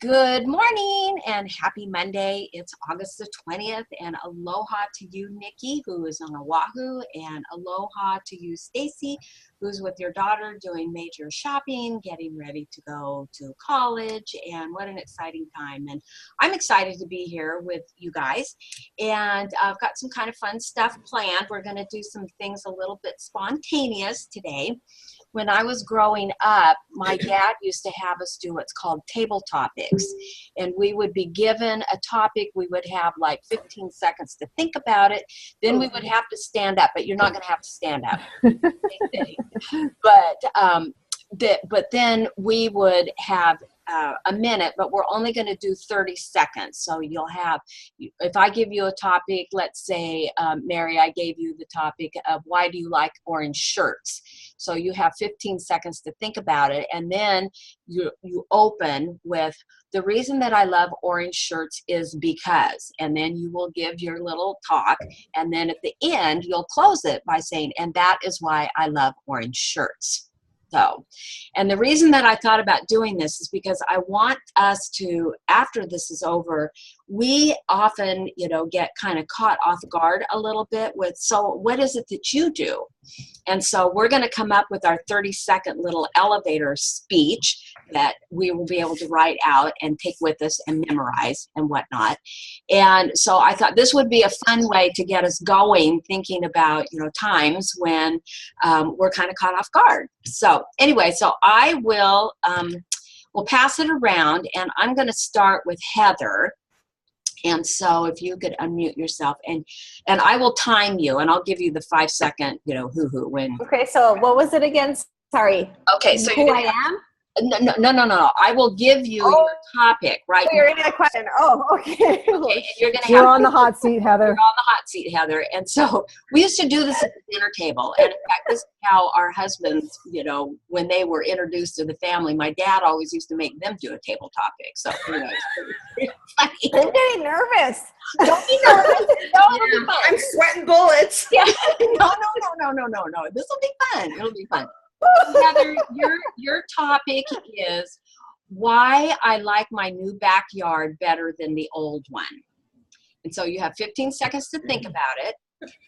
Good morning and happy Monday. It's August the 20th, and aloha to you, Nikki, who is on Oahu, and aloha to you, Stacy, who's with your daughter doing major shopping, getting ready to go to college, and what an exciting time. And I'm excited to be here with you guys, and I've got some kind of fun stuff planned. We're going to do some things a little bit spontaneous today. When I was growing up, my dad used to have us do what's called table topics. And we would be given a topic. We would have like 15 seconds to think about it. Then we would have to stand up, but you're not going to have to stand up. But then we would have a minute, but we're only going to do 30 seconds. So you'll have, if I give you a topic, let's say, Mary, I gave you the topic of why do you like orange shirts? So you have 15 seconds to think about it. And then you open with the reason that I love orange shirts is because, and then you will give your little talk. And then at the end, you'll close it by saying, and that is why I love orange shirts. So, and the reason that I thought about doing this is because I want us to, after this is over, we often, get kind of caught off guard a little bit with, so what is it that you do? And so we're going to come up with our 30-second little elevator speech that we will be able to write out and take with us and memorize and whatnot. And so I thought this would be a fun way to get us going, thinking about, times when we're kind of caught off guard. So anyway, so I will we'll pass it around, and I'm going to start with Heather. And so if you could unmute yourself, and I will time you, and I'll give you the 5-second, hoo-hoo when. Okay, so what was it again? Sorry. Okay, so who I am? No. I will give you your topic, right? So you're going to question. Oh, okay. Okay, You're on the hot seat, Heather. You're on the hot seat, Heather. And so we used to do this at the dinner table. And in fact, this is how our husbands, when they were introduced to the family, my dad always used to make them do a table topic. So anyway, it's funny. I'm getting nervous. Don't be nervous. No, it'll be fun. I'm sweating bullets. Yeah. No. This will be fun. It'll be fun. Heather, your topic is why I like my new backyard better than the old one. And so you have 15 seconds to think about it.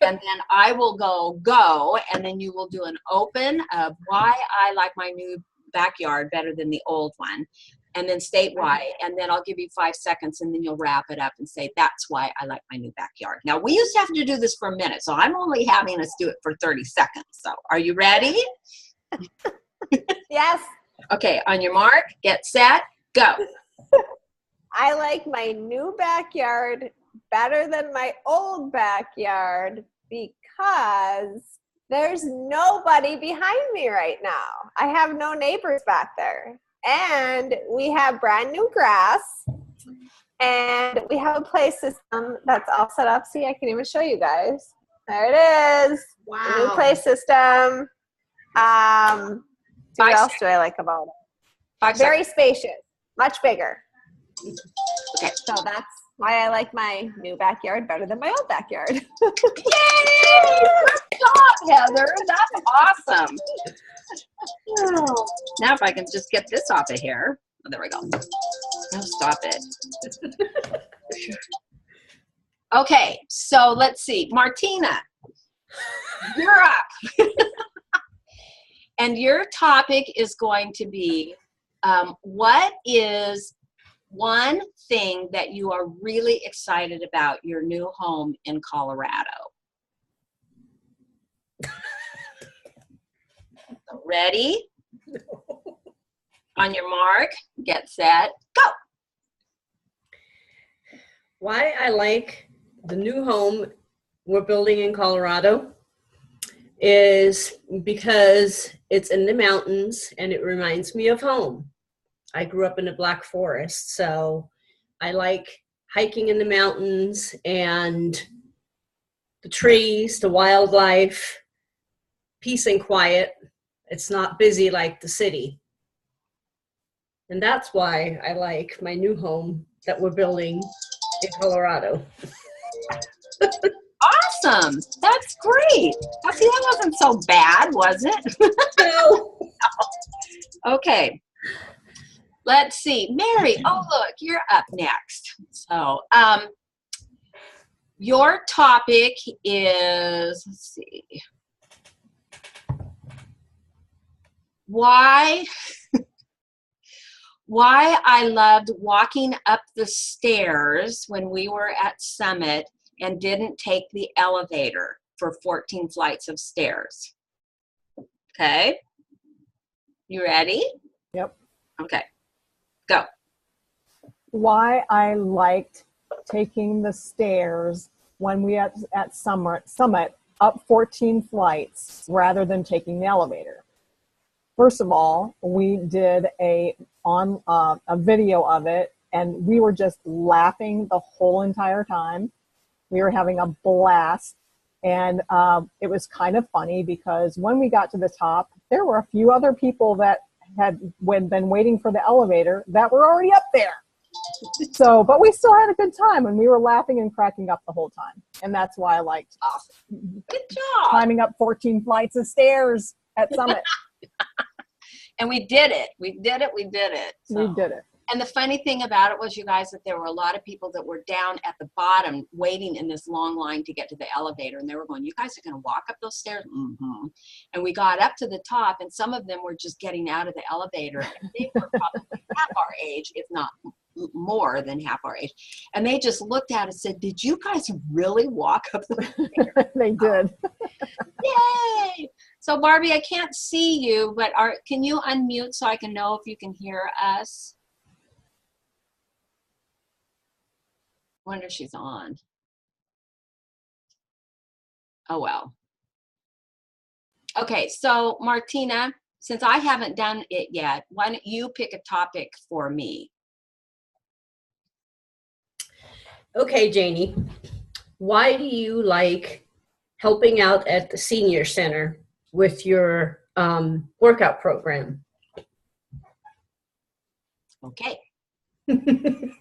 And then I will go, and then you will do an open of why I like my new backyard better than the old one. And then state why. And then I'll give you 5 seconds, and then you'll wrap it up and say, that's why I like my new backyard. Now, we used to have to do this for a minute, so I'm only having us do it for 30 seconds. So are you ready? Yes. Okay, on your mark, get set, go. I like my new backyard better than my old backyard because there's nobody behind me right now. I have no neighbors back there. And we have brand new grass. And we have a play system that's all set up. See, I can even show you guys. There it is. Wow. New play system. What else do I like about it? Very spacious, much bigger. Okay. So that's why I like my new backyard better than my old backyard. Yay! Good job, Heather. That's awesome. Now if I can just get this off of here. Oh, there we go. No, stop it. Okay, so let's see. Martina, you're up. And your topic is going to be, what is one thing that you are really excited about your new home in Colorado? Ready? On your mark, get set, go. Why I like the new home we're building in Colorado is because it's in the mountains and it reminds me of home. I grew up in the Black Forest, so I like hiking in the mountains and the trees, the wildlife, peace and quiet. It's not busy like the city. And that's why I like my new home that we're building in Colorado. Awesome. That's great. I see, that wasn't so bad, was it? No. Okay. let's see. Mary, oh, look, you're up next. So, your topic is, let's see, why I loved walking up the stairs when we were at Summit and didn't take the elevator for 14 flights of stairs. Okay, you ready? Yep. Okay, go. Why I liked taking the stairs when we at Summit up 14 flights rather than taking the elevator. First of all, we did a video of it, and we were just laughing the whole entire time. We were having a blast, and it was kind of funny because when we got to the top, there were a few other people that had been waiting for the elevator that were already up there. So, but we still had a good time, and we were laughing and cracking up the whole time. And that's why I liked Good job. climbing up 14 flights of stairs at Summit. And we did it. We did it. So. We did it. And the funny thing about it was, you guys, that there were a lot of people that were down at the bottom waiting in this long line to get to the elevator. And they were going, you guys are going to walk up those stairs? Mm-hmm. And we got up to the top, and some of them were just getting out of the elevator. And they were probably half our age, if not more than half our age. And they just looked at us and said, did you guys really walk up the stairs? They did. Yay! So Barbie, I can't see you, but can you unmute so I can know if you can hear us? Wonder if she's on. Oh well. Okay, so Martina, since I haven't done it yet, why don't you pick a topic for me? Okay, Janie, why do you like helping out at the senior center with your workout program? Okay. The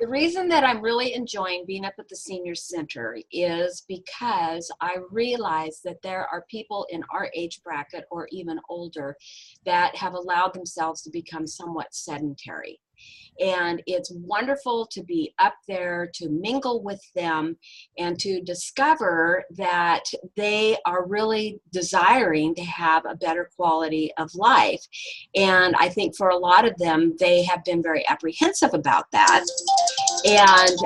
reason that I'm really enjoying being up at the senior center is because I realize that there are people in our age bracket or even older that have allowed themselves to become somewhat sedentary. And it's wonderful to be up there, to mingle with them, and to discover that they are really desiring to have a better quality of life. And I think for a lot of them, they have been very apprehensive about that. And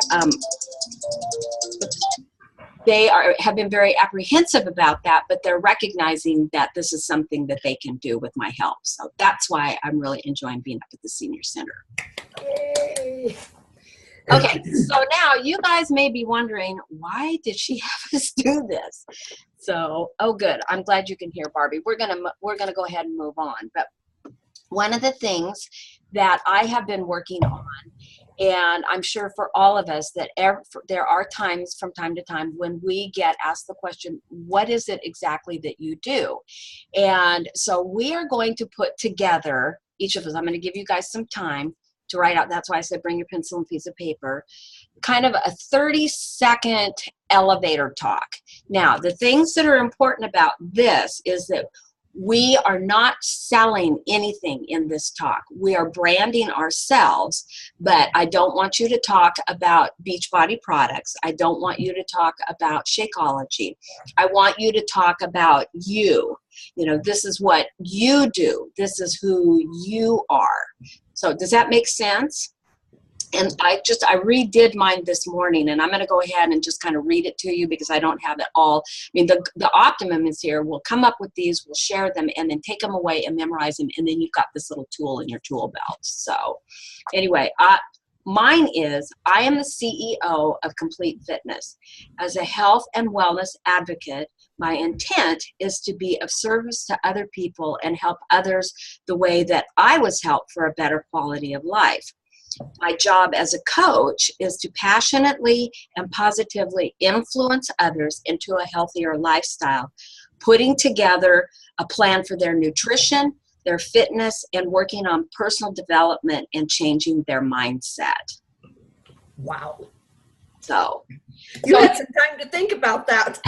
have been very apprehensive about that, but they're recognizing that this is something that they can do with my help. So that's why I'm really enjoying being up at the senior center. Yay. Okay, so now you guys may be wondering, why did she have us do this? So, oh good, I'm glad you can hear, Barbie. We're gonna go ahead and move on. But one of the things that I have been working on, and I'm sure for all of us, that there are times from time to time when we get asked the question, what is it exactly that you do? And so we are going to put together, each of us, I'm going to give you guys some time to write out. That's why I said bring your pencil and piece of paper. Kind of a 30-second elevator talk. Now, the things that are important about this is that we are not selling anything in this talk. We are branding ourselves, but I don't want you to talk about Beachbody products. I don't want you to talk about Shakeology. I want you to talk about you. You know, this is what you do. This is who you are. So does that make sense? And I redid mine this morning, and I'm going to go ahead and just kind of read it to you because I don't have it all. I mean, the optimum is here. We'll come up with these, we'll share them, and then take them away and memorize them, and then you've got this little tool in your tool belt. So anyway, mine is, I am the CEO of Complete Fitness. As a health and wellness advocate, my intent is to be of service to other people and help others the way that I was helped for a better quality of life. My job as a coach is to passionately and positively influence others into a healthier lifestyle, putting together a plan for their nutrition, their fitness, and working on personal development and changing their mindset. Wow. So you had some time to think about that.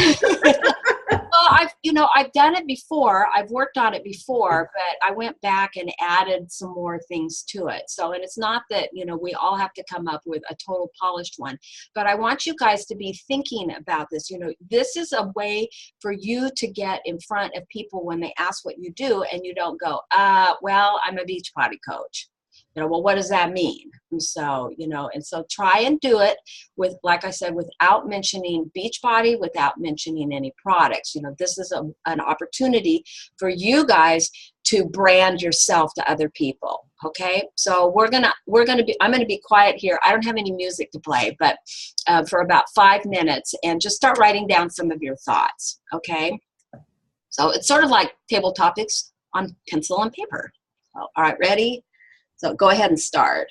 Well, I've done it before. I've worked on it before, but I went back and added some more things to it. So, and it's not that, we all have to come up with a total polished one, but I want you guys to be thinking about this. This is a way for you to get in front of people when they ask what you do, and you don't go, well, I'm a beach potty coach. Well, what does that mean? And so, try and do it with, like I said, without mentioning Beachbody, without mentioning any products. This is an opportunity for you guys to brand yourself to other people. Okay, so I'm gonna be quiet here. I don't have any music to play, but for about 5 minutes, and just start writing down some of your thoughts. Okay, so it's sort of like table topics on pencil and paper. So, all right, ready? So go ahead and start.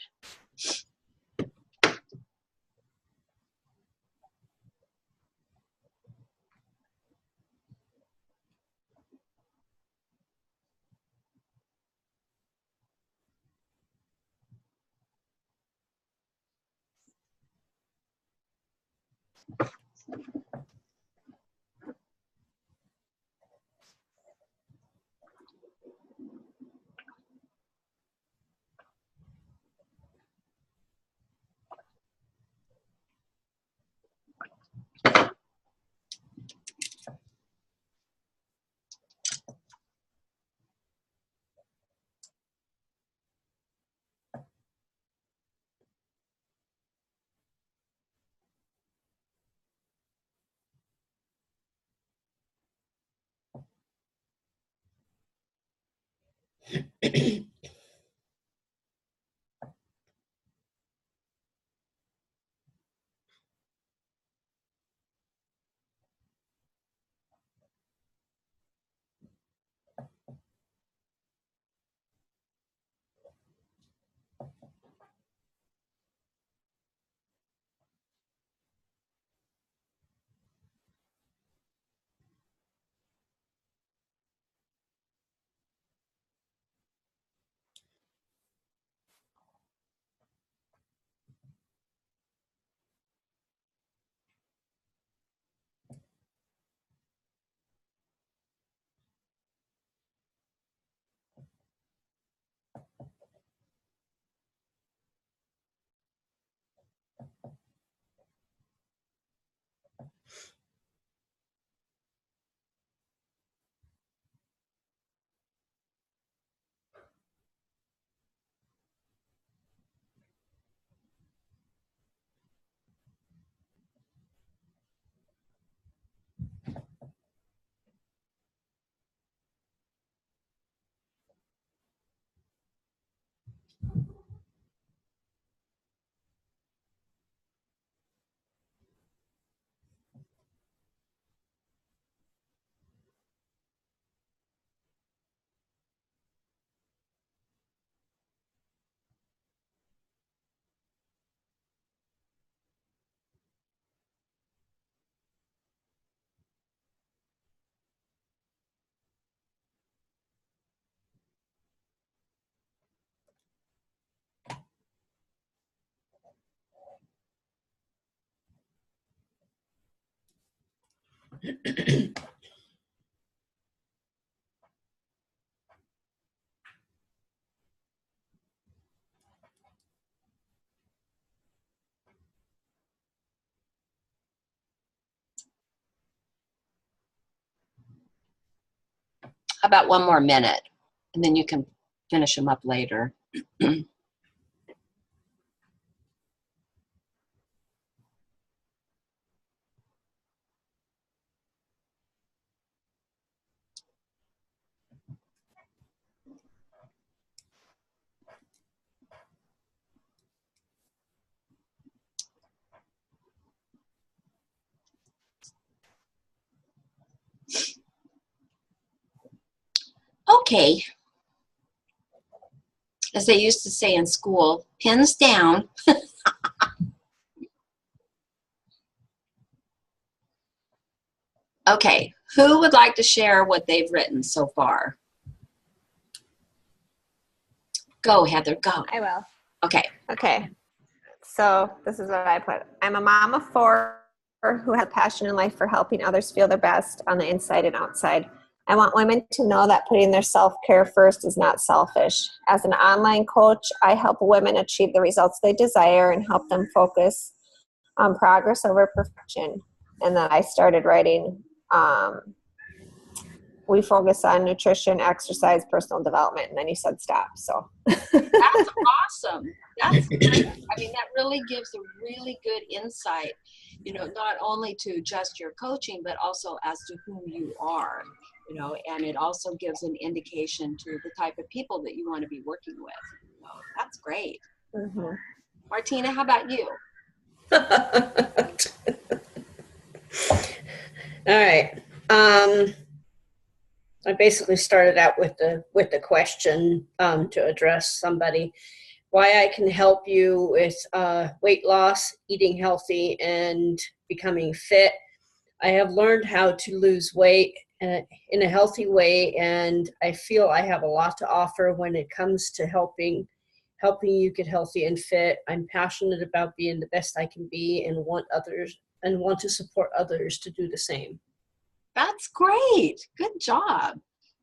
How about one more minute, and then you can finish them up later. Okay, as they used to say in school, pins down. Okay, who would like to share what they've written so far? Go, Heather, go. I will. Okay. Okay. So this is what I put. I'm a mom of 4 who have passion in life for helping others feel their best on the inside and outside. I want women to know that putting their self-care first is not selfish. As an online coach, I help women achieve the results they desire and help them focus on progress over perfection. And then I started writing, we focus on nutrition, exercise, personal development, and then you said stop. So That's awesome. That's great. I mean, that really gives a really good insight, not only to just your coaching, but also as to who you are, and it also gives an indication to the type of people that you want to be working with. So that's great. Mm-hmm. Martina, how about you? All right. I basically started out with the question to address somebody, why I can help you with weight loss, eating healthy, and becoming fit. I have learned how to lose weight in a healthy way, and I feel I have a lot to offer when it comes to helping you get healthy and fit. I'm passionate about being the best I can be and want to support others to do the same. That's great. Good job.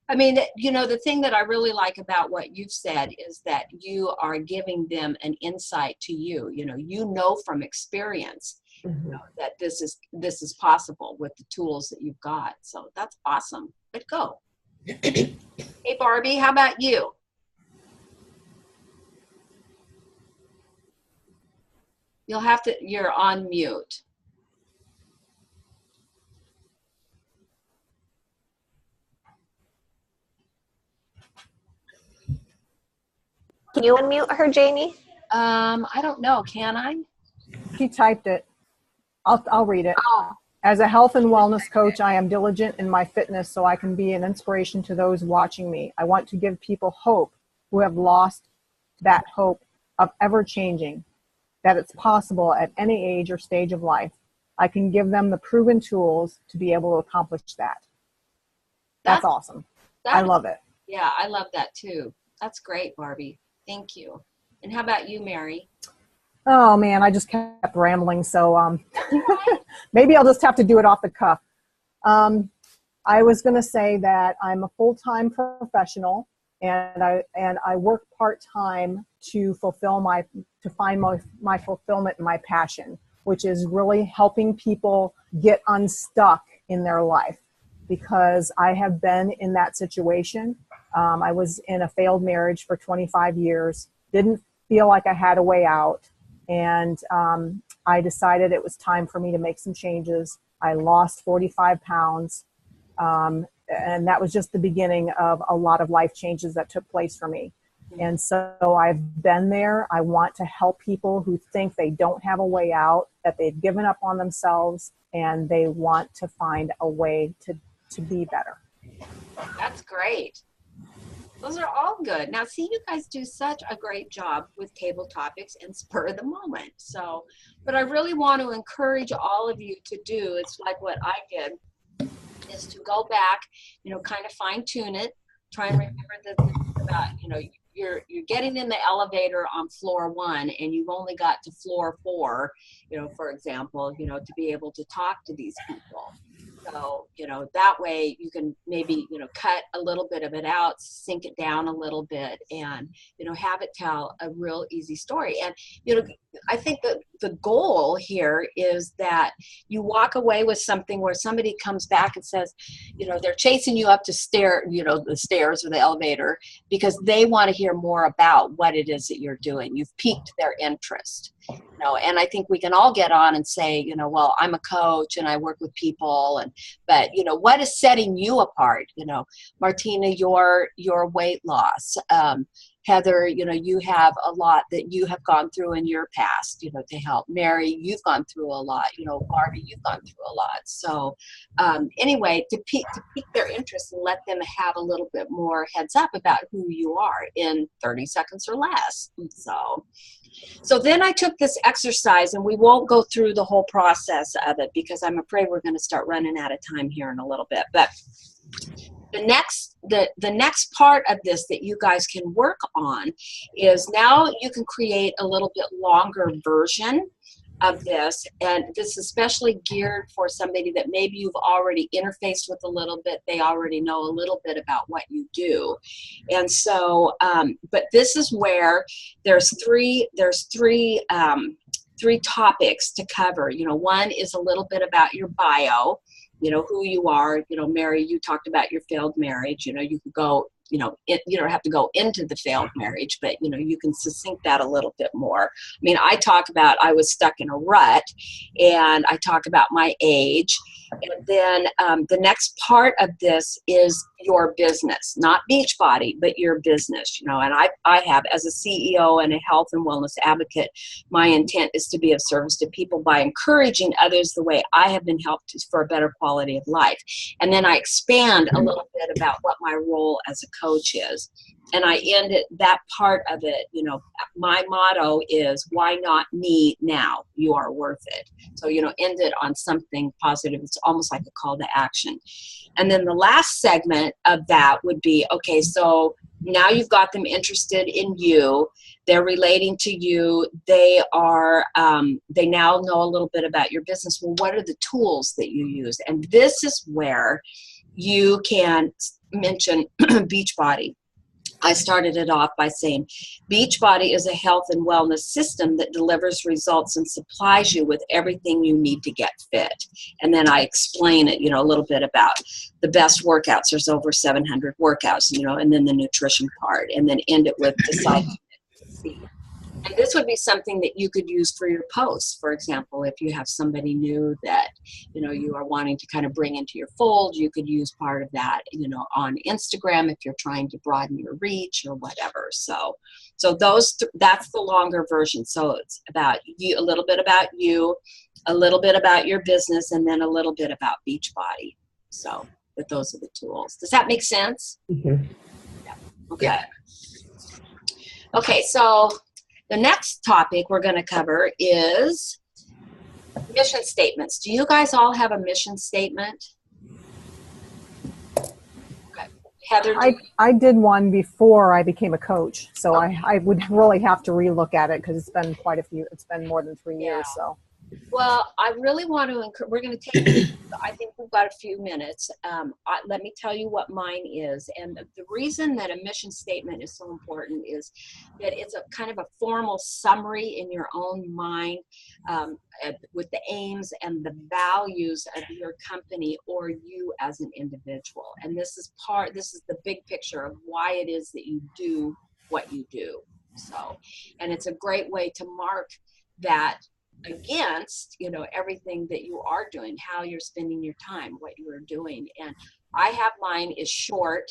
I mean, the thing that I really like about what you've said is that you are giving them an insight to you. You know from experience that this is possible with the tools that you've got. So that's awesome. Good go. Hey, Barbie, how about you? You're on mute. Can you unmute her, Jamie? I don't know. Can I? She typed it. I'll read it. Oh, As a health and wellness coach, I am diligent in my fitness so I can be an inspiration to those watching me. I want to give people hope who have lost that hope of ever changing, that it's possible at any age or stage of life. I can give them the proven tools to be able to accomplish that. That's awesome. I love it. Yeah, I love that too. That's great, Barbie. Thank you. And how about you, Mary? Oh man, I just kept rambling. So maybe I'll just have to do it off the cuff. I was going to say that I'm a full-time professional, and I work part-time to find my fulfillment and my passion, which is really helping people get unstuck in their life, because I have been in that situation. I was in a failed marriage for 25 years, didn't feel like I had a way out. And I decided it was time for me to make some changes. I lost 45 pounds. And that was just the beginning of a lot of life changes that took place for me. And so I've been there. I want to help people who think they don't have a way out, that they've given up on themselves, and they want to find a way to be better. That's great. Those are all good. Now, see, you guys do such a great job with table topics and spur of the moment. So, but I really want to encourage all of you to do, it's like what I did, is to go back, kind of fine tune it, try and remember about, you're getting in the elevator on floor 1 and you've only got to floor 4, for example, to be able to talk to these people. So, that way you can maybe, cut a little bit of it out, sink it down a little bit, and, have it tell a real easy story. And, I think that the goal here is that you walk away with something where somebody comes back and says, they're chasing you up to the stairs or the elevator because they want to hear more about what it is that you're doing. You've piqued their interest. And I think we can all get on and say, well, I'm a coach and I work with people, but what is setting you apart? Martina, your weight loss. Heather, you have a lot that you have gone through in your past, to help. Mary, you've gone through a lot. Barbie, you've gone through a lot. So anyway, to pique their interest and let them have a little bit more heads up about who you are in 30 seconds or less. So then I took this exercise, and we won't go through the whole process of it because I'm afraid we're going to start running out of time here in a little bit. But the next part of this that you guys can work on is now you can create a little bit longer version of this, and this is especially geared for somebody that maybe you've already interfaced with a little bit. They already know a little bit about what you do. And so, but this is where there's three topics to cover. You know, one is a little bit about your bio, you know, who you are. You know, Mary, you talked about your failed marriage. You know, you could go, you know, you don't have to go into the failed marriage, but, you know, you can succinct that a little bit more. I mean, I talk about I was stuck in a rut, and I talk about my age. And then the next part of this is your business, not Beachbody, but your business, you know. And I have, as a CEO and a health and wellness advocate, my intent is to be of service to people by encouraging others the way I have been helped for a better quality of life. And then I expand a little bit about what my role as a coach is. And I end it, that part of it, you know, my motto is, why not me now? You are worth it. So, you know, end it on something positive. It's almost like a call to action. And then the last segment of that would be, okay, so now you've got them interested in you. They're relating to you. They are, they now know a little bit about your business. Well, what are the tools that you use? And this is where you can mention Beachbody. I started it off by saying Beachbody is a health and wellness system that delivers results and supplies you with everything you need to get fit. And then I explain it, you know, a little bit about the best workouts. There's over 700 workouts, you know, and then the nutrition part, and then end it with decide to see. And this would be something that you could use for your posts. For example, if you have somebody new that, you know, you are wanting to kind of bring into your fold, you could use part of that, you know, on Instagram if you're trying to broaden your reach or whatever. So that's the longer version. So it's about you, a little bit about you, a little bit about your business, and then a little bit about Beachbody. So that those are the tools. Does that make sense? Mm-hmm. Yeah. Okay. Okay, so the next topic we're going to cover is mission statements. Do you guys all have a mission statement? Okay. Heather, I did one before I became a coach, so I would really have to relook at it because it's been quite a few. It's been more than 3 years. So. Well, I really want to encourage, we're going to take, I think we've got a few minutes. Let me tell you what mine is. And the reason that a mission statement is so important is that it's a kind of a formal summary in your own mind with the aims and the values of your company or you as an individual. And this is the big picture of why it is that you do what you do. So, and it's a great way to mark that against, you know, everything that you are doing, how you're spending your time, what you are doing. And I have mine is short.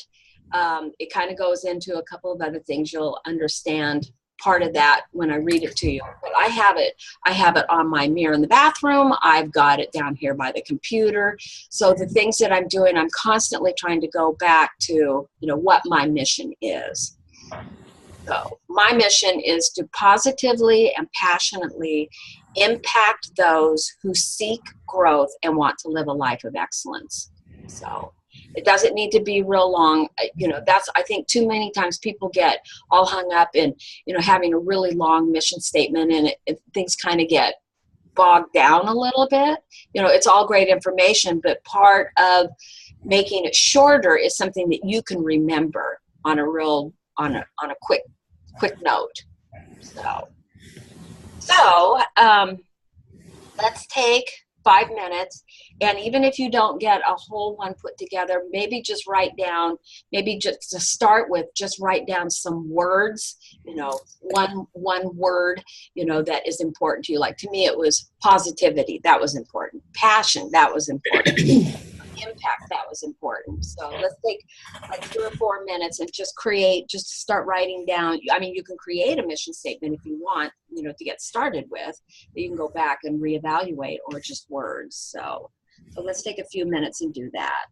It kind of goes into a couple of other things. You'll understand part of that when I read it to you. But I have it on my mirror in the bathroom. I've got it down here by the computer. So the things that I'm doing, I'm constantly trying to go back to, you know, what my mission is. So my mission is to positively and passionately impact those who seek growth and want to live a life of excellence. So it doesn't need to be real long. You know, that's, I think too many times people get all hung up in, you know, having a really long mission statement, and things kind of get bogged down a little bit. You know, it's all great information, but part of making it shorter is something that you can remember on a quick note. So let's take 5 minutes, and even if you don't get a whole one put together, maybe just write down, maybe just to start with, just write down some words, you know, one word, you know, that is important to you. Like to me, it was positivity. That was important. Passion. That was important. Impact, that was important. So let's take like 3 or 4 minutes and just start writing down. I mean, you can create a mission statement if you want, you know, to get started with, that you can go back and reevaluate, or just words. So let's take a few minutes and do that.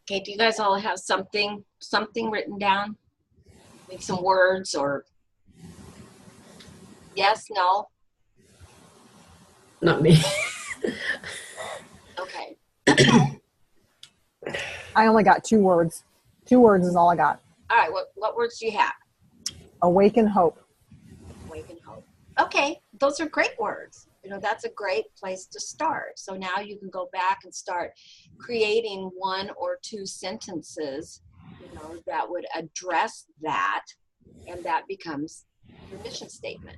Okay, do you guys all have something written down? Like some words or yes, no? Not me. Okay. I only got 2 words. 2 words is all I got. All right, what words do you have? Awaken hope. Awaken hope. Okay, those are great words. You know, that's a great place to start. So now you can go back and start creating 1 or 2 sentences, you know, that would address that, and that becomes your mission statement.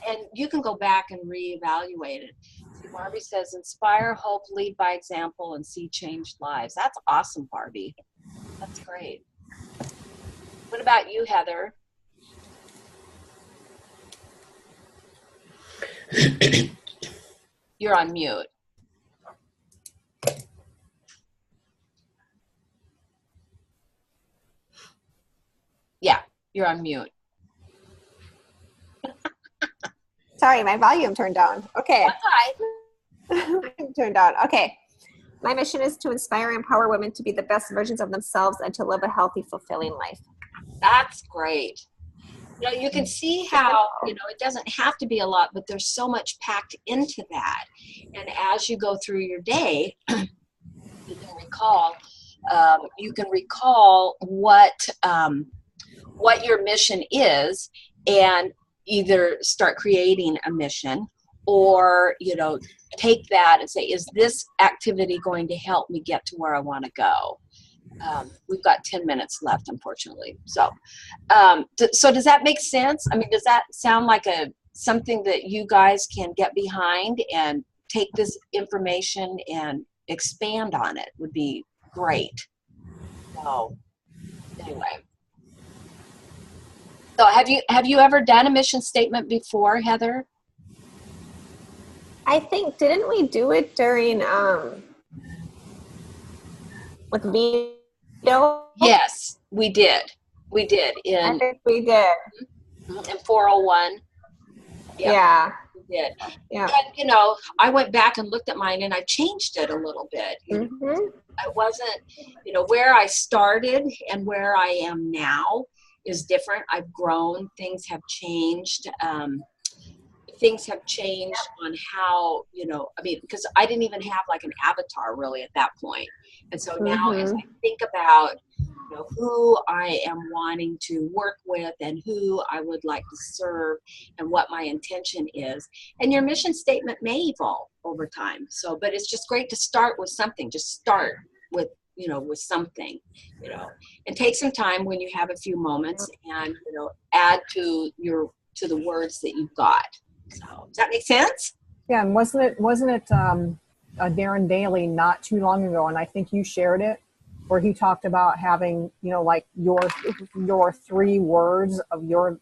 And you can go back and reevaluate it. See, Barbie says, inspire, hope, lead by example, and see changed lives. That's awesome, Barbie. That's great. What about you, Heather? You're on mute. Yeah, you're on mute. Sorry, my volume turned down. Okay. That's all right. Turned down. Okay. My mission is to inspire and empower women to be the best versions of themselves and to live a healthy, fulfilling life. That's great. You know, you can see how, you know, it doesn't have to be a lot, but there's so much packed into that. And as you go through your day, you can recall what your mission is, and either start creating a mission, or, you know, take that and say, is this activity going to help me get to where I want to go? We've got 10 minutes left, unfortunately. So, so does that make sense? I mean, does that sound like something that you guys can get behind and take this information and expand on it? Would be great. So, anyway. So have you ever done a mission statement before, Heather? I think, didn't we do it during with Vito? Yes, we did. We did I in think we did. 401. Yeah. We did. Yeah. And, you know, I went back and looked at mine, and I changed it a little bit. You know, Mm-hmm. I wasn't, you know, where I started and where I am now is different. I've grown. Things have changed. Things have changed on how, you know, I mean, because I didn't even have like an avatar really at that point. And so now as I think about, you know, who I am wanting to work with and who I would like to serve and what my intention is, and your mission statement may evolve over time. So, but it's just great to start with something. Just start with, you know, with something, you know, and take some time when you have a few moments and, you know, add to the words that you've got. So does that make sense? Yeah, and wasn't it Darren Daly not too long ago, and I think you shared it, where he talked about having, you know, like your 3 words of your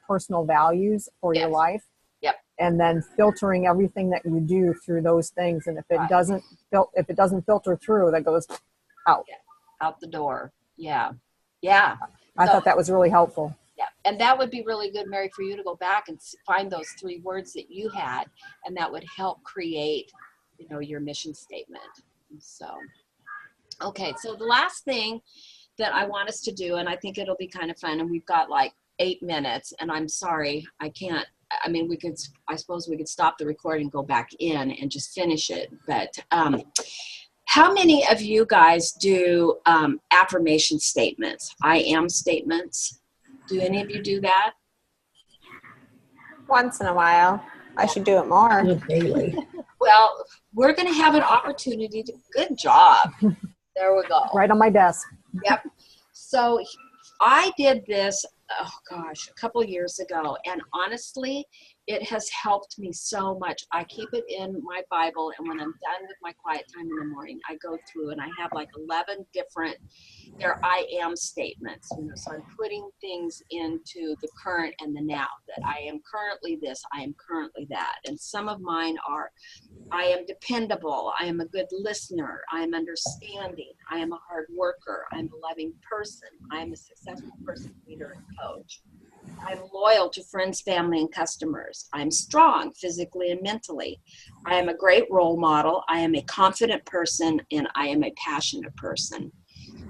personal values for your life. Yep. And then filtering everything that you do through those things, and if it doesn't filter through, that goes out. Yeah. Out the door. Yeah. Yeah. I thought that was really helpful. Yeah, and that would be really good, Mary, for you to go back and find those 3 words that you had, and that would help create, you know, your mission statement. So, okay, so the last thing that I want us to do, and I think it'll be kind of fun, and we've got like 8 minutes, and I'm sorry, I can't, I mean, I suppose we could stop the recording and go back in and just finish it, but how many of you guys do affirmation statements, I am statements? Do any of you do that? Once in a while. I should do it more. Daily. Well, we're going to have an opportunity to, good job. There we go. Right on my desk. Yep. So I did this oh gosh, a couple years ago. And honestly, it has helped me so much. I keep it in my Bible, and when I'm done with my quiet time in the morning, I go through and I have like 11 different, they're I am statements, you know, so I'm putting things into the current and the now, that I am currently this, I am currently that. And some of mine are, I am dependable, I am a good listener, I am understanding, I am a hard worker, I'm a loving person, I am a successful person, leader, and coach. I'm loyal to friends, family, and customers. I'm strong physically and mentally. I am a great role model. I am a confident person, and I am a passionate person.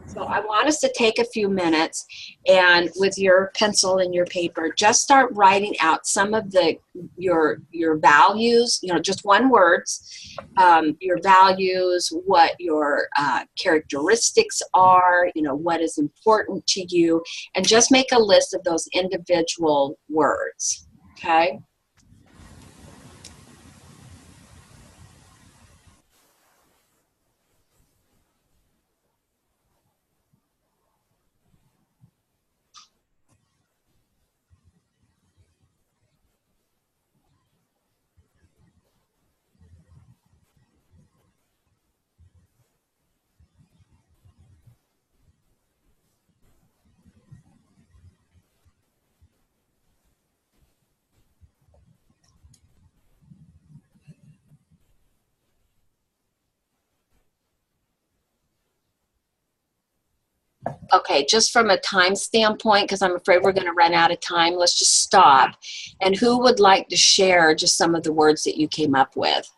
So I want us to take a few minutes and with your pencil and your paper, just start writing out some of your values, you know, just one words, your values, what your characteristics are, you know, what is important to you, and just make a list of those individual words, okay? Okay, just from a time standpoint, because I'm afraid we're going to run out of time, let's just stop. And who would like to share just some of the words that you came up with?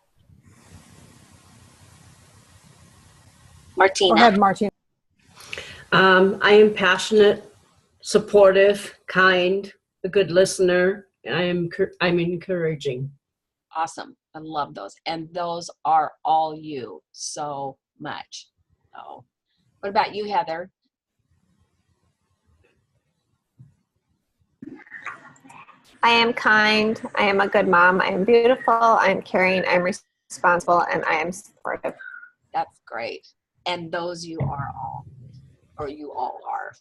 Martina. Go ahead, Martina. I am passionate, supportive, kind, a good listener. I'm encouraging. Awesome. I love those. And those are all you so much. So, what about you, Heather? I am kind. I am a good mom. I am beautiful. I am caring. I am responsible, and I am supportive. That's great. And those you are all, or you all are.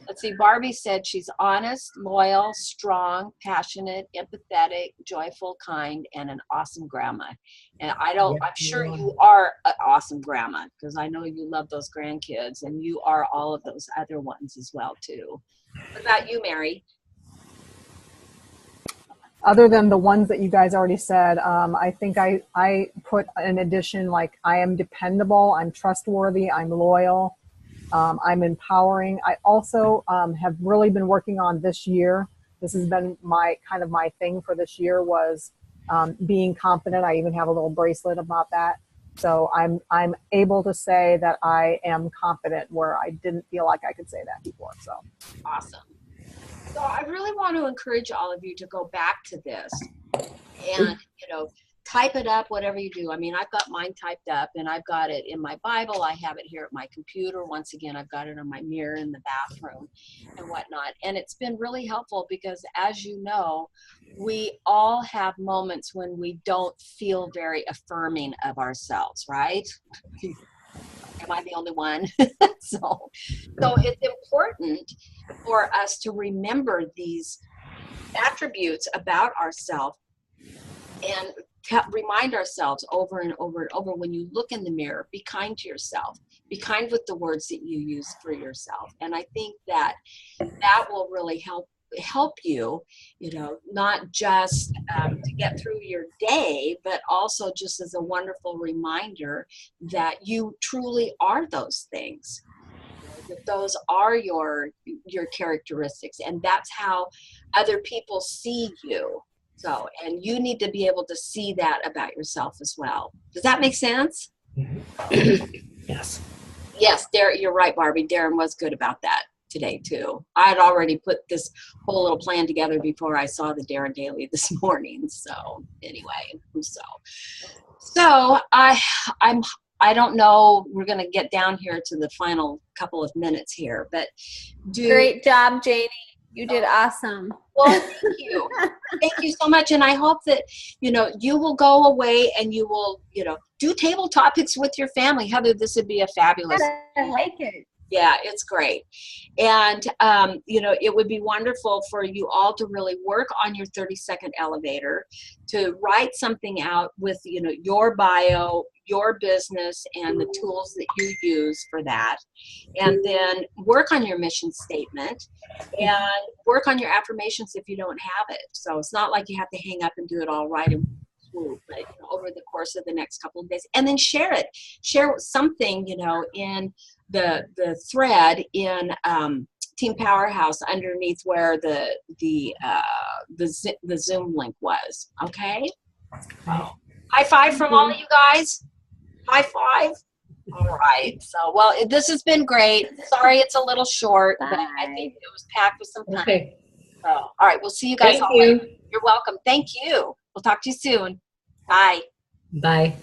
Let's see, Barbie said she's honest, loyal, strong, passionate, empathetic, joyful, kind, and an awesome grandma. And I'm sure you are an awesome grandma, because I know you love those grandkids, and you are all of those other ones as well too. What about you, Mary? Other than the ones that you guys already said, I think I put in addition, like, I am dependable, I'm trustworthy, I'm loyal, I'm empowering. I also have really been working on this year. This has been my thing for this year was being confident. I even have a little bracelet about that. So I'm able to say that I am confident where I didn't feel like I could say that before. So awesome. So I really want to encourage all of you to go back to this and, you know, type it up, whatever you do. I mean, I've got mine typed up, and I've got it in my Bible. I have it here at my computer. Once again, I've got it on my mirror in the bathroom and whatnot. And it's been really helpful because, as you know, we all have moments when we don't feel very affirming of ourselves, right? Am I the only one? So it's important for us to remember these attributes about ourselves and remind ourselves over and over and over, when you look in the mirror, be kind to yourself. Be kind with the words that you use for yourself. And I think that will really help you, you know, not just to get through your day, but also just as a wonderful reminder that you truly are those things. That those are your characteristics, and that's how other people see you. So, and you need to be able to see that about yourself as well. Does that make sense? Yes. Yes, you're right, Barbie. Darren was good about that today too. I had already put this whole little plan together before I saw the Darren Daily this morning. So anyway, so I don't know, we're going to get down here to the final couple of minutes here, but Great job, Janie. You did awesome. Well, thank you. Thank you so much. And I hope that, you know, you will go away and you will, you know, do table topics with your family. Heather, this would be a fabulous. I like it. Yeah, it's great. And, it would be wonderful for you all to really work on your 30-second elevator, to write something out with, your bio, your business, and the tools that you use for that. And then work on your mission statement and work on your affirmations if you don't have it. So it's not like you have to hang up and do it all right in swoop, but over the course of the next couple of days. And then share it. Share something, in the thread in Team Powerhouse underneath where the Zoom link was. Okay. High five from all of you guys. High five. All right. So, well, this has been great. Sorry it's a little short, but I think it was packed with some time. Okay. So, all right. We'll see you guys Thank all you. later. You're welcome. Thank you. We'll talk to you soon. Bye. Bye.